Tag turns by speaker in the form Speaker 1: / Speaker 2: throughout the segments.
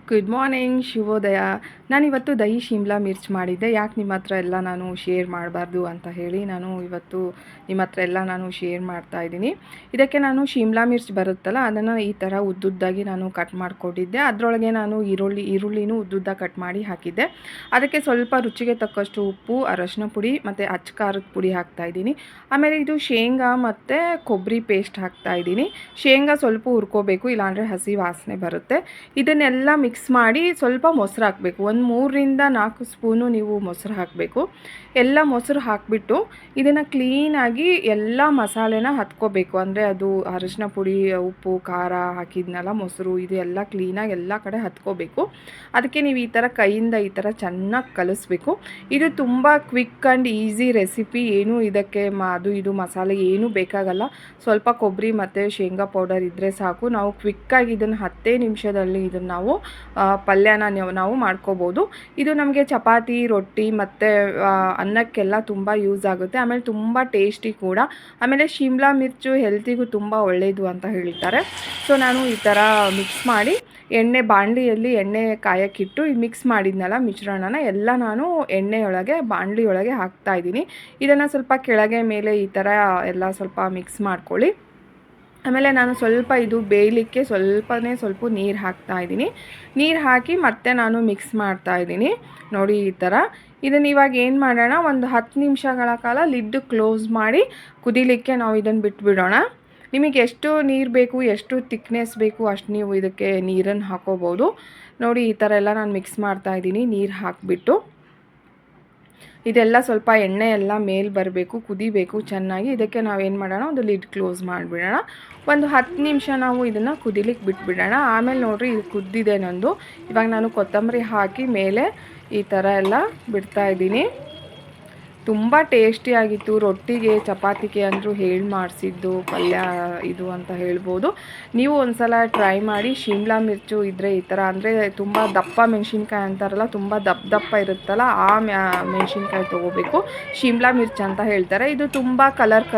Speaker 1: Good morning, ಶುಭೋದಯ. ನಾನಿವತ್ತು ದಹಿ ಶಿಮ್ಲಾ ಮಿರ್ಚ್ ಮಾಡಿದ್ದೆ. ಯಾಕೆ ನಿಮ್ಮ ಹತ್ರ ಎಲ್ಲ ನಾನು ಶೇರ್ ಮಾಡಬಾರ್ದು ಅಂತ ಹೇಳಿ ನಾನು ಇವತ್ತು ನಿಮ್ಮ ಹತ್ರ ಎಲ್ಲ ನಾನು ಶೇರ್ ಮಾಡ್ತಾಯಿದ್ದೀನಿ. ಇದಕ್ಕೆ ನಾನು ಶಿಮ್ಲಾ ಮಿರ್ಚ್ ಬರುತ್ತಲ್ಲ, ಅದನ್ನು ಈ ಥರ ಉದ್ದುದ್ದಾಗಿ ನಾನು ಕಟ್ ಮಾಡಿಕೊಂಡಿದ್ದೆ. ಅದರೊಳಗೆ ನಾನು ಈರುಳ್ಳಿನೂ ಉದ್ದುದ್ದ ಕಟ್ ಮಾಡಿ ಹಾಕಿದ್ದೆ. ಅದಕ್ಕೆ ಸ್ವಲ್ಪ ರುಚಿಗೆ ತಕ್ಕಷ್ಟು ಉಪ್ಪು, ಅರಶಿನ ಪುಡಿ ಮತ್ತು ಅಚ್ಚ ಖಾರದ ಪುಡಿ ಹಾಕ್ತಾಯಿದ್ದೀನಿ. ಆಮೇಲೆ ಇದು ಶೇಂಗಾ ಮತ್ತು ಕೊಬ್ಬರಿ ಪೇಸ್ಟ್ ಹಾಕ್ತಾಯಿದ್ದೀನಿ. ಶೇಂಗಾ ಸ್ವಲ್ಪ ಹುರ್ಕೋಬೇಕು, ಇಲ್ಲಾಂದರೆ ಹಸಿ ವಾಸನೆ ಬರುತ್ತೆ. ಇದನ್ನೆಲ್ಲ ಮಿಕ್ಸ್ ಮಾಡಿ ಸ್ವಲ್ಪ ಮೊಸರು ಹಾಕಬೇಕು. ಒಂದು 3ರಿಂದ 4 ಸ್ಪೂನು ನೀವು ಮೊಸರು ಹಾಕಬೇಕು. ಎಲ್ಲ ಮೊಸರು ಹಾಕಿಬಿಟ್ಟು ಇದನ್ನು ಕ್ಲೀನಾಗಿ ಎಲ್ಲ ಮಸಾಲೆನ ಹತ್ಕೋಬೇಕು. ಅಂದರೆ ಅದು ಅರಿಶಿನ ಪುಡಿ, ಉಪ್ಪು, ಖಾರ ಹಾಕಿದ್ನಲ್ಲ, ಮೊಸರು, ಇದು ಎಲ್ಲ ಕ್ಲೀನಾಗಿ ಎಲ್ಲ ಕಡೆ ಹತ್ಕೋಬೇಕು. ಅದಕ್ಕೆ ನೀವು ಈ ಥರ ಕೈಯಿಂದ ಈ ಥರ ಚೆನ್ನಾಗಿ ಕಲಿಸ್ಬೇಕು. ಇದು ತುಂಬ ಕ್ವಿಕ್ ಆ್ಯಂಡ್ ಈಸಿ ರೆಸಿಪಿ. ಏನು ಇದಕ್ಕೆ ಅದು ಇದು ಮಸಾಲೆ ಏನೂ ಬೇಕಾಗಲ್ಲ. ಸ್ವಲ್ಪ ಕೊಬ್ಬರಿ ಮತ್ತು ಶೇಂಗಾ ಪೌಡರ್ ಇದ್ದರೆ ಸಾಕು. ನಾವು ಕ್ವಿಕ್ಕಾಗಿ ಇದನ್ನು 10 ನಿಮಿಷದಲ್ಲಿ ಇದನ್ನು ನಾವು ಪಲ್ಯನ ನಾವು ಮಾಡ್ಕೋಬೋದು. ಇದು ನಮಗೆ ಚಪಾತಿ, ರೊಟ್ಟಿ ಮತ್ತು ಅನ್ನಕ್ಕೆಲ್ಲ ತುಂಬ ಯೂಸ್ ಆಗುತ್ತೆ. ಆಮೇಲೆ ತುಂಬ ಟೇಸ್ಟಿ ಕೂಡ. ಆಮೇಲೆ ಶಿಮ್ಲಾ ಮಿರ್ಚು ಹೆಲ್ತಿಗೂ ತುಂಬ ಒಳ್ಳೆಯದು ಅಂತ ಹೇಳ್ತಾರೆ. ಸೊ ನಾನು ಈ ಥರ ಮಿಕ್ಸ್ ಮಾಡಿ ಬಾಣಲಿಯಲ್ಲಿ ಎಣ್ಣೆ ಕಾಯಕ್ಕಿಟ್ಟು ಮಿಕ್ಸ್ ಮಾಡಿದ್ನಲ್ಲ ಮಿಶ್ರಣನ ಎಲ್ಲ ನಾನು ಬಾಣಲಿಯೊಳಗೆ ಹಾಕ್ತಾಯಿದ್ದೀನಿ. ಇದನ್ನು ಸ್ವಲ್ಪ ಕೆಳಗೆ ಮೇಲೆ ಈ ಥರ ಎಲ್ಲ ಸ್ವಲ್ಪ ಮಿಕ್ಸ್ ಮಾಡ್ಕೊಳ್ಳಿ. ಆಮೇಲೆ ನಾನು ಸ್ವಲ್ಪ ಇದು ಬೇಯಲಿಕ್ಕೆ ಸ್ವಲ್ಪ ನೀರು ಹಾಕ್ತಾಯಿದ್ದೀನಿ. ನೀರು ಹಾಕಿ ಮತ್ತೆ ನಾನು ಮಿಕ್ಸ್ ಮಾಡ್ತಾಯಿದ್ದೀನಿ. ನೋಡಿ ಈ ಥರ. ಇದನ್ನು ಇವಾಗ ಏನು ಮಾಡೋಣ, ಒಂದು 10 ನಿಮಿಷಗಳ ಕಾಲ ಲಿಡ್ ಕ್ಲೋಸ್ ಮಾಡಿ ಕುದಿಲಿಕ್ಕೆ ನಾವು ಇದನ್ನು ಬಿಟ್ಬಿಡೋಣ. ನಿಮಗೆ ಎಷ್ಟು ನೀರು ಬೇಕು, ಎಷ್ಟು ತಿಕ್ನೆಸ್ ಬೇಕು ಅಷ್ಟು ನೀವು ಇದಕ್ಕೆ ನೀರನ್ನು ಹಾಕೋಬೋದು. ನೋಡಿ ಈ ಥರ ಎಲ್ಲ ನಾನು ಮಿಕ್ಸ್ ಮಾಡ್ತಾಯಿದ್ದೀನಿ. ನೀರು ಹಾಕಿಬಿಟ್ಟು ಇದೆಲ್ಲ ಸ್ವಲ್ಪ ಎಣ್ಣೆ ಎಲ್ಲ ಮೇಲೆ ಬರಬೇಕು, ಕುದಿಬೇಕು ಚೆನ್ನಾಗಿ. ಇದಕ್ಕೆ ನಾವೇನು ಮಾಡೋಣ, ಒಂದು ಲಿಡ್ ಕ್ಲೋಸ್ ಮಾಡಿಬಿಡೋಣ. ಒಂದು 10 ನಿಮಿಷ ನಾವು ಇದನ್ನು ಕುದಿಲಿಕ್ಕೆ ಬಿಟ್ಬಿಡೋಣ. ಆಮೇಲೆ ನೋಡಿರಿ ಇದು ಕುದ್ದಿದೆ ನಂದು. ಇವಾಗ ನಾನು ಕೊತ್ತಂಬರಿ ಹಾಕಿ ಮೇಲೆ ಈ ಥರ ಎಲ್ಲ ಬಿಡ್ತಾಯಿದ್ದೀನಿ. ತುಂಬ ಟೇಸ್ಟಿಯಾಗಿತ್ತು. ರೊಟ್ಟಿಗೆ, ಚಪಾತಿಗೆ ಅಂದರೂ ಹೇಳಿ ಮಾಡಿಸಿದ್ದು ಪಲ್ಯ ಇದು ಅಂತ ಹೇಳ್ಬೋದು. ನೀವು ಒಂದು ಸಲ ಟ್ರೈ ಮಾಡಿ. ಶಿಮ್ಲಾ ಮಿರ್ಚು ಇದ್ದರೆ ಈ ಥರ, ಅಂದರೆ ತುಂಬ ದಪ್ಪ ಮೆಣಸಿನ್ಕಾಯಿ ಅಂತಾರಲ್ಲ, ತುಂಬ ದಪ್ಪ ಇರುತ್ತಲ್ಲ, ಆ ಮೆಣಸಿನ್ಕಾಯಿ ತೊಗೋಬೇಕು. ಶಿಮ್ಲಾ ಮಿರ್ಚ್ ಅಂತ ಹೇಳ್ತಾರೆ. ಇದು ತುಂಬ ಕಲರ್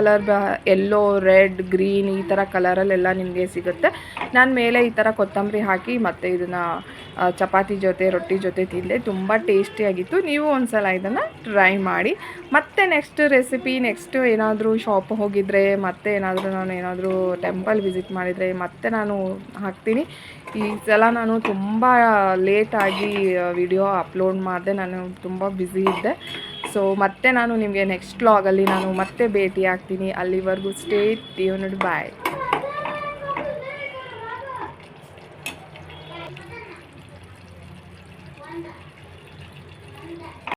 Speaker 1: ಯೆಲ್ಲೋ, ರೆಡ್, ಗ್ರೀನ್ ಈ ಥರ ಕಲರಲ್ಲೆಲ್ಲ ನಿಮಗೆ ಸಿಗುತ್ತೆ. ನಾನು ಮೇಲೆ ಈ ಥರ ಕೊತ್ತಂಬರಿ ಹಾಕಿ ಮತ್ತು ಇದನ್ನು ಚಪಾತಿ ಜೊತೆ, ರೊಟ್ಟಿ ಜೊತೆ ತಿಂದೆ. ತುಂಬ ಟೇಸ್ಟಿಯಾಗಿತ್ತು. ನೀವು ಒಂದು ಸಲ ಇದನ್ನು ಟ್ರೈ ಮಾಡಿ. ಮತ್ತು ನೆಕ್ಸ್ಟ್ ರೆಸಿಪಿ, ನೆಕ್ಸ್ಟು ಏನಾದರೂ ಶಾಪ್ ಹೋಗಿದರೆ, ಮತ್ತೆ ನಾನು ಟೆಂಪಲ್ ವಿಸಿಟ್ ಮಾಡಿದರೆ ಮತ್ತೆ ನಾನು ಹಾಕ್ತೀನಿ. ಈ ಸಲ ನಾನು ತುಂಬ ಲೇಟಾಗಿ ವಿಡಿಯೋ ಅಪ್ಲೋಡ್ ಮಾಡಿದೆ. ನಾನು ತುಂಬ ಬ್ಯುಸಿ ಇದ್ದೆ. ಸೊ ಮತ್ತೆ ನಾನು ನಿಮಗೆ ನೆಕ್ಸ್ಟ್ ವ್ಲಾಗಲ್ಲಿ ನಾನು ಮತ್ತೆ ಭೇಟಿ ಆಗ್ತೀನಿ. ಅಲ್ಲಿವರೆಗೂ ಸ್ಟೇ ಟ್ಯೂನ್ಡ್. ಬಾಯ್.